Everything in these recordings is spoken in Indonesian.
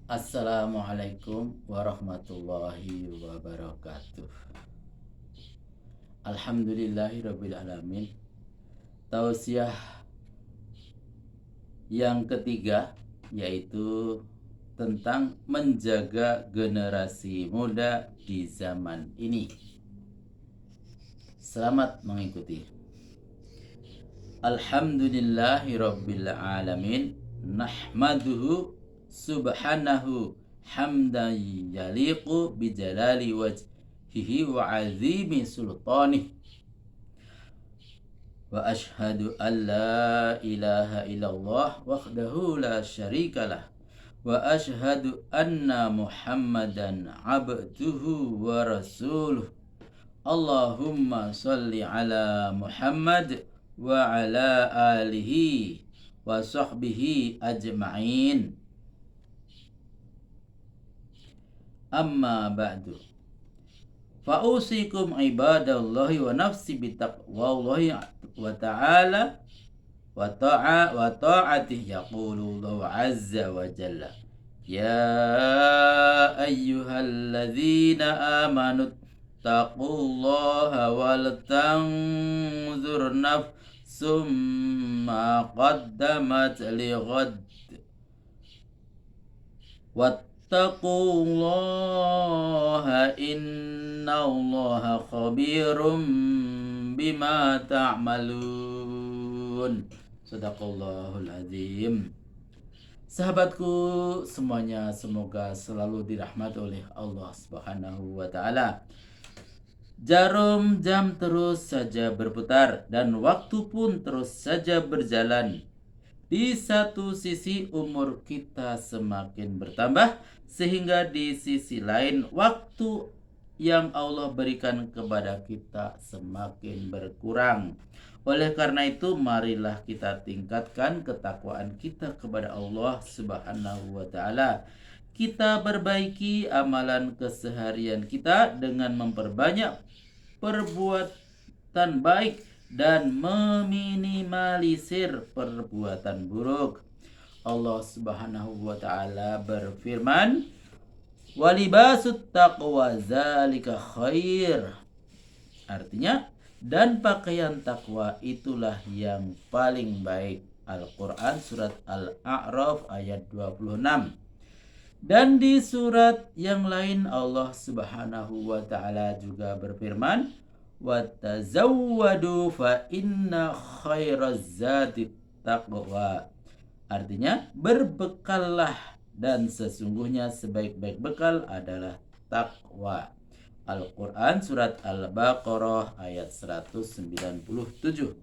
Assalamualaikum warahmatullahi wabarakatuh. Alhamdulillahirabbil alamin. Tausiah yang ketiga yaitu tentang menjaga generasi muda di zaman ini. Selamat mengikuti. Alhamdulillahirabbil alamin. Nahmaduhu subhanahu hamdan yaliqu bijalali wajhihi wa azimi sultanih. Wa ashhadu an la ilaha illallah wahdahu la syarikalah. Wa ashhadu anna Muhammadan abduhu wa rasuluh. Allahumma salli ala Muhammad wa ala alihi wa sahbihi ajma'in. Amma ba'du. Fa'usikum ibadallahi wa nafsi bitaqwallahi wa ta'ala wa ta'atih yaqulullahu azza wa jalla. Ya ayyuhalladzina amanu taqullaha wal tanzur nafsum ma qaddamat lighad wattaqullaha innallaha khabirum bima ta'malun. Sadaqallahul azim. Sahabatku semuanya, semoga selalu dirahmati oleh Allah Subhanahu wa taala. Jarum jam terus saja berputar dan waktu pun terus saja berjalan. Di satu sisi umur kita semakin bertambah, sehingga di sisi lain waktu yang Allah berikan kepada kita semakin berkurang. Oleh karena itu, marilah kita tingkatkan ketakwaan kita kepada Allah Subhanahu wa taala. Kita perbaiki amalan keseharian kita dengan memperbanyak perbuatan baik dan meminimalisir perbuatan buruk. Allah Subhanahu wa taala berfirman, "Walibasut taqwa zalika khair." Artinya, dan pakaian takwa itulah yang paling baik. Al-Quran surat Al-A'raf ayat 26. Dan di surat yang lain Allah Subhanahu wa taala juga berfirman, "Wa tazawwadu fa inna khairaz zati taqwa." Artinya, berbekallah dan sesungguhnya sebaik-baik bekal adalah takwa. Al-Quran surat Al-Baqarah ayat 197.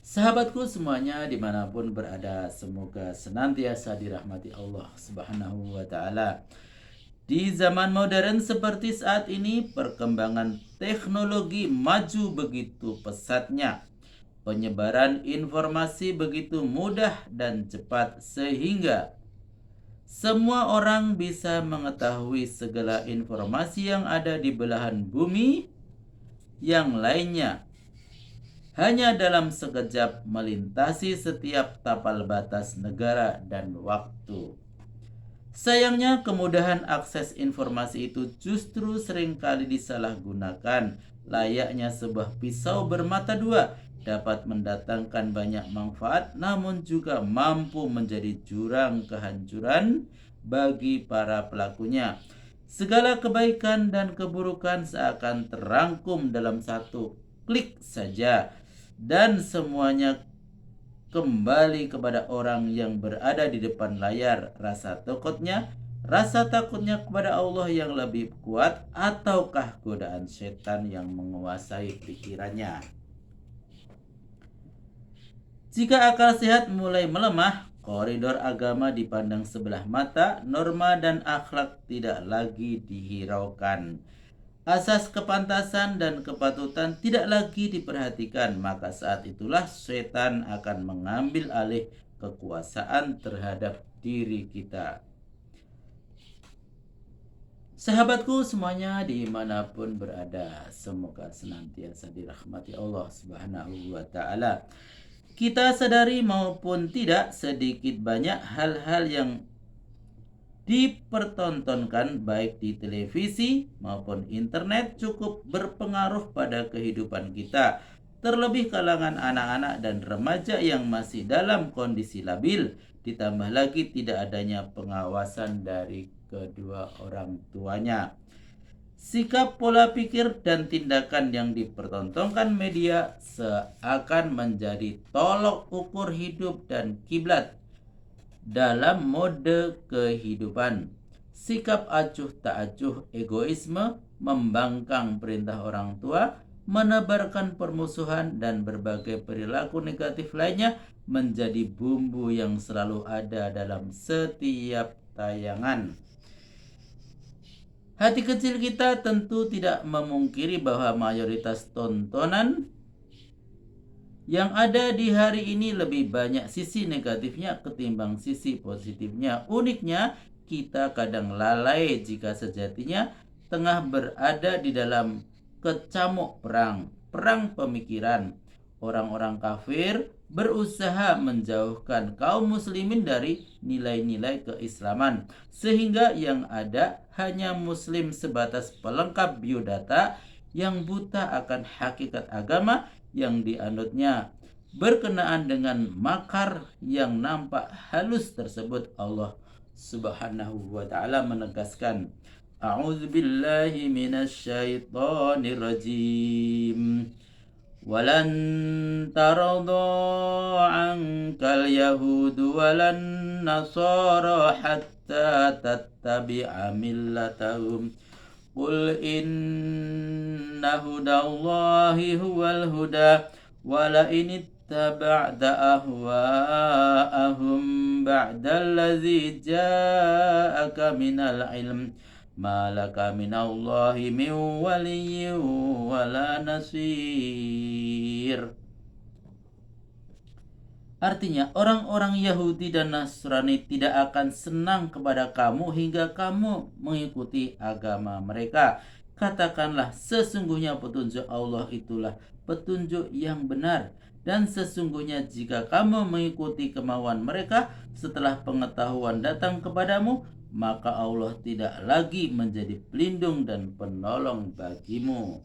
Sahabatku semuanya dimanapun berada, semoga senantiasa dirahmati Allah Subhanahu wa ta'ala. Di zaman modern seperti saat ini, perkembangan teknologi maju begitu pesatnya. Penyebaran informasi begitu mudah dan cepat sehingga semua orang bisa mengetahui segala informasi yang ada di belahan bumi yang lainnya hanya dalam sekejap melintasi setiap tapal batas negara dan waktu. Sayangnya, kemudahan akses informasi itu justru seringkali disalahgunakan. Layaknya sebuah pisau bermata dua, dapat mendatangkan banyak manfaat namun juga mampu menjadi jurang kehancuran bagi para pelakunya. Segala kebaikan dan keburukan seakan terangkum dalam satu klik saja, dan semuanya kembali kepada orang yang berada di depan layar. Rasa takutnya kepada Allah yang lebih kuat, ataukah godaan setan yang menguasai pikirannya? Jika akal sehat mulai melemah, koridor agama dipandang sebelah mata, norma dan akhlak tidak lagi dihiraukan. Asas kepantasan dan kepatutan tidak lagi diperhatikan, maka saat itulah setan akan mengambil alih kekuasaan terhadap diri kita. Sahabatku semuanya dimanapun berada, semoga senantiasa dirahmati Allah Subhanahu wa ta'ala. Kita sadari maupun tidak, sedikit banyak hal-hal yang dipertontonkan baik di televisi maupun internet cukup berpengaruh pada kehidupan kita. Terlebih kalangan anak-anak dan remaja yang masih dalam kondisi labil, ditambah lagi tidak adanya pengawasan dari kedua orang tuanya. Sikap, pola pikir, dan tindakan yang dipertontonkan media seakan menjadi tolok ukur hidup dan kiblat dalam mode kehidupan. Sikap acuh tak acuh, egoisme, membangkang perintah orang tua, menebarkan permusuhan, dan berbagai perilaku negatif lainnya menjadi bumbu yang selalu ada dalam setiap tayangan. Hati kecil kita tentu tidak memungkiri bahwa mayoritas tontonan yang ada di hari ini lebih banyak sisi negatifnya ketimbang sisi positifnya. Uniknya, kita kadang lalai jika sejatinya tengah berada di dalam kecamuk perang pemikiran. Orang-orang kafir berusaha menjauhkan kaum muslimin dari nilai-nilai keislaman, sehingga yang ada hanya muslim sebatas pelengkap biodata yang buta akan hakikat agama yang dianutnya. Berkenaan dengan makar yang nampak halus tersebut, Allah Subhanahu wa ta'ala menegaskan, A'udzubillahi minasyaitonir rajim. Walan taradha ankal yahudu walan nasara hatta tattabi'a millatahum. Qul inna hudallahi huwal huda wala in ittaba'ta ahwa'ahum ba'dallazi ja'aka minal ilm malaka minallahi min waliyyin wala nasir. Artinya, orang-orang Yahudi dan Nasrani tidak akan senang kepada kamu hingga kamu mengikuti agama mereka. Katakanlah, sesungguhnya petunjuk Allah itulah petunjuk yang benar. Dan sesungguhnya jika kamu mengikuti kemauan mereka setelah pengetahuan datang kepadamu, maka Allah tidak lagi menjadi pelindung dan penolong bagimu.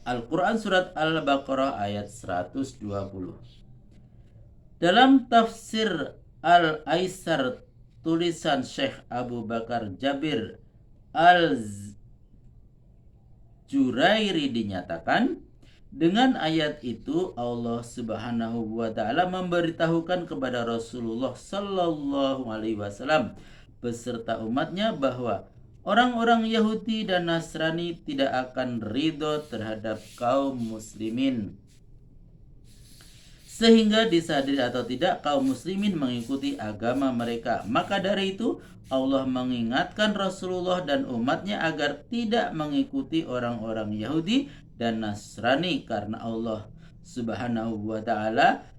Al-Quran Surat Al-Baqarah ayat 120. Dalam tafsir Al-Aisar tulisan Syekh Abu Bakar Jabir Al-Jurairi dinyatakan, dengan ayat itu Allah Subhanahu wa ta'ala memberitahukan kepada Rasulullah sallallahu alaihi wasallam beserta umatnya bahwa orang-orang Yahudi dan Nasrani tidak akan ridho terhadap kaum muslimin, sehingga disadari atau tidak kaum muslimin mengikuti agama mereka. Maka dari itu Allah mengingatkan Rasulullah dan umatnya agar tidak mengikuti orang-orang Yahudi dan Nasrani, karena Allah Subhanahu wa ta'ala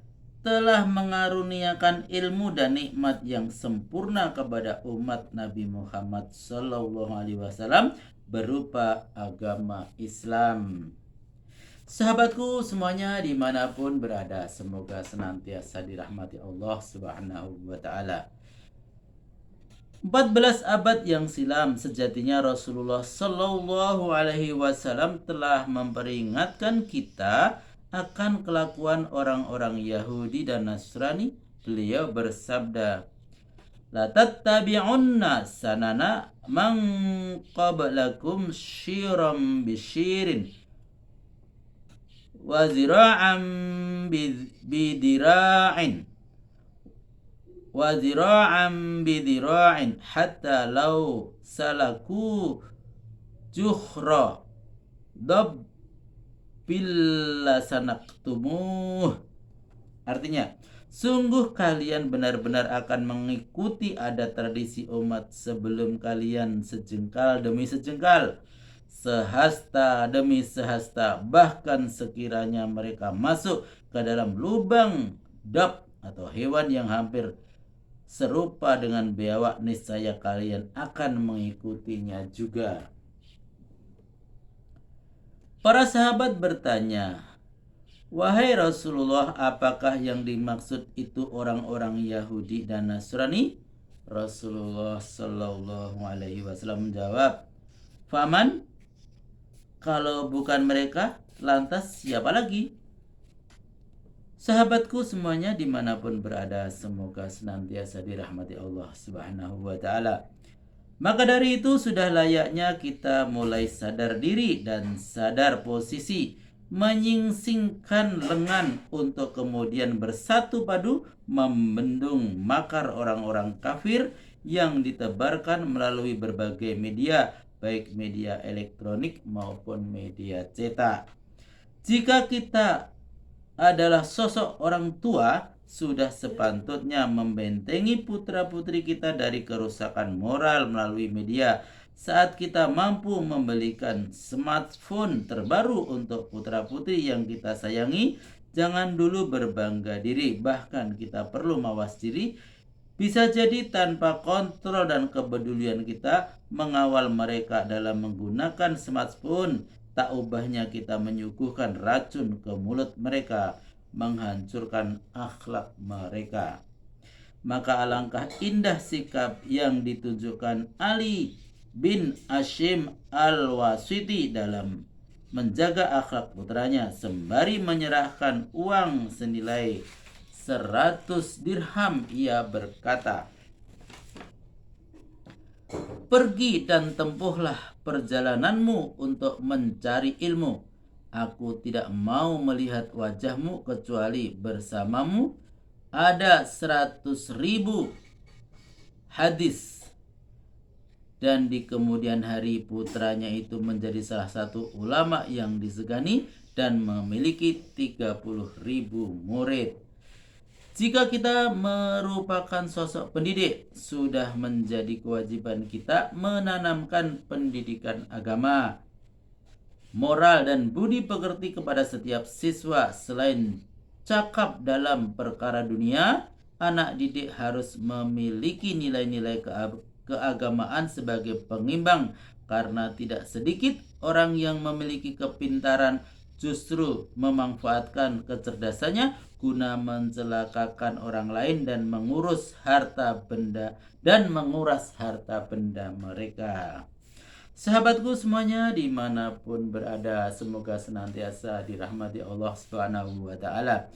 telah mengaruniakan ilmu dan nikmat yang sempurna kepada umat Nabi Muhammad SAW berupa agama Islam. Sahabatku semuanya dimanapun berada, semoga senantiasa dirahmati Allah Subhanahu wa ta'ala. 14 abad yang silam sejatinya Rasulullah Sallallahu Alaihi Wasallam telah memperingatkan kita akan kelakuan orang-orang Yahudi dan Nasrani. Beliau bersabda, La tattabi'unna sanana man qablakum syiram bisyirin wa zira'an bidira'in wa zira'an bidira'in hatta law salaku juhra dab billasanaqtumuh. Artinya, sungguh kalian benar-benar akan mengikuti adat tradisi umat sebelum kalian sejengkal demi sejengkal, sehasta demi sehasta, bahkan sekiranya mereka masuk ke dalam lubang dab atau hewan yang hampir serupa dengan biawak, niscaya kalian akan mengikutinya juga. Para sahabat bertanya, Wahai Rasulullah, apakah yang dimaksud itu orang-orang Yahudi dan Nasrani? Rasulullah Shallallahu Alaihi Wasallam menjawab, "Faman, kalau bukan mereka, lantas siapa lagi?" Sahabatku semuanya dimanapun berada, semoga senantiasa dirahmati Allah Subhanahu wa Ta'ala. Maka dari itu sudah layaknya kita mulai sadar diri dan sadar posisi, menyingsingkan lengan untuk kemudian bersatu padu membendung makar orang-orang kafir yang ditebarkan melalui berbagai media, baik media elektronik maupun media cetak. Jika kita adalah sosok orang tua, sudah sepatutnya membentengi putra-putri kita dari kerusakan moral melalui media. Saat kita mampu membelikan smartphone terbaru untuk putra-putri yang kita sayangi, jangan dulu berbangga diri, bahkan kita perlu mawas diri. Bisa jadi tanpa kontrol dan kepedulian kita mengawal mereka dalam menggunakan smartphone, tak ubahnya kita menyuguhkan racun ke mulut mereka, menghancurkan akhlak mereka. Maka alangkah indah sikap yang ditunjukkan Ali bin Hashim al-Wasiti dalam menjaga akhlak putranya, sembari menyerahkan uang senilai 100 dirham. Ia berkata, "Pergi dan tempuhlah perjalananmu untuk mencari ilmu. Aku tidak mau melihat wajahmu kecuali bersamamu ada 100.000 hadis." Dan di kemudian hari putranya itu menjadi salah satu ulama yang disegani dan memiliki 30.000 murid. Jika kita merupakan sosok pendidik, sudah menjadi kewajiban kita menanamkan pendidikan agama, moral dan budi pekerti kepada setiap siswa. Selain cakap dalam perkara dunia, anak didik harus memiliki nilai-nilai keagamaan sebagai pengimbang, karena tidak sedikit orang yang memiliki kepintaran justru memanfaatkan kecerdasannya guna mencelakakan orang lain dan menguras harta benda mereka. Sahabatku semuanya dimanapun berada, semoga senantiasa dirahmati Allah Subhanahu wa Ta'ala.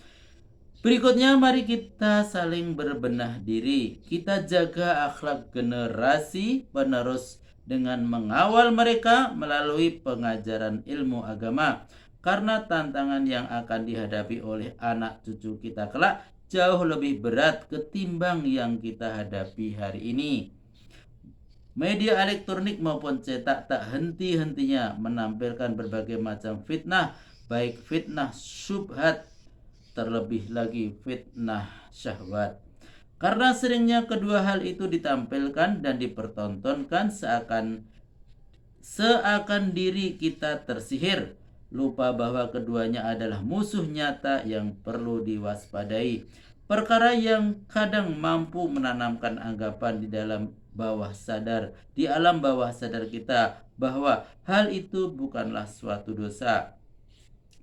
Berikutnya mari kita saling berbenah diri. Kita jaga akhlak generasi penerus dengan mengawal mereka melalui pengajaran ilmu agama. Karena tantangan yang akan dihadapi oleh anak cucu kita kelak jauh lebih berat ketimbang yang kita hadapi hari ini. Media elektronik maupun cetak tak henti-hentinya menampilkan berbagai macam fitnah, baik fitnah syubhat, terlebih lagi fitnah syahwat. Karena seringnya kedua hal itu ditampilkan dan dipertontonkan seakan diri kita tersihir, lupa bahwa keduanya adalah musuh nyata yang perlu diwaspadai. Perkara yang kadang mampu menanamkan anggapan di alam bawah sadar kita bahwa hal itu bukanlah suatu dosa.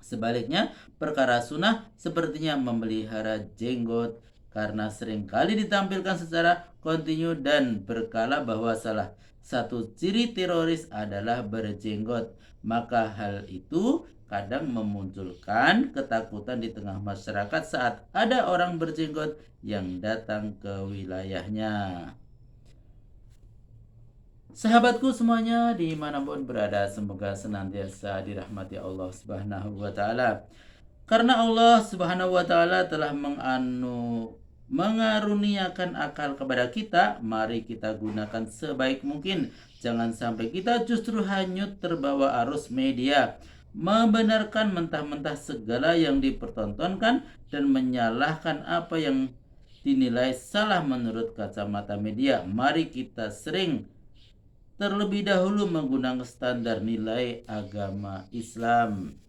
Sebaliknya, perkara sunnah sepertinya memelihara jenggot, karena seringkali ditampilkan secara kontinu dan berkala bahwa salah satu ciri teroris adalah berjenggot. Maka hal itu kadang memunculkan ketakutan di tengah masyarakat saat ada orang berjenggot yang datang ke wilayahnya. Sahabatku semuanya dimanapun berada, semoga senantiasa dirahmati Allah Subhanahu wa Ta'ala. Karena Allah Subhanahu wa Ta'ala telah mengaruniakan akal kepada kita, mari kita gunakan sebaik mungkin. Jangan sampai kita justru hanyut terbawa arus media, membenarkan mentah-mentah segala yang dipertontonkan dan menyalahkan apa yang dinilai salah menurut kacamata media. Mari kita terlebih dahulu menggunakan standar nilai agama Islam.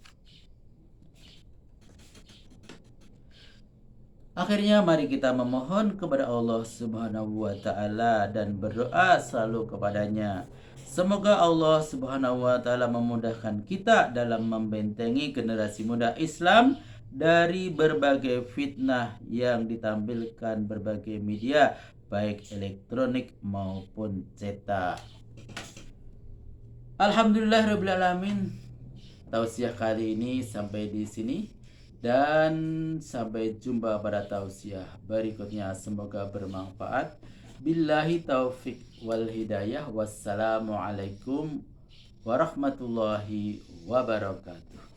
Akhirnya mari kita memohon kepada Allah Subhanahu wa Ta'ala dan berdoa selalu kepadanya. Semoga Allah Subhanahu wa Ta'ala memudahkan kita dalam membentengi generasi muda Islam dari berbagai fitnah yang ditampilkan berbagai media, baik elektronik maupun cetak. Alhamdulillahirrahmanirrahim. Tausiah kali ini sampai di sini dan sampai jumpa pada tausiah berikutnya. Semoga bermanfaat. Billahi taufik wal hidayah. Wassalamualaikum warahmatullahi wabarakatuh.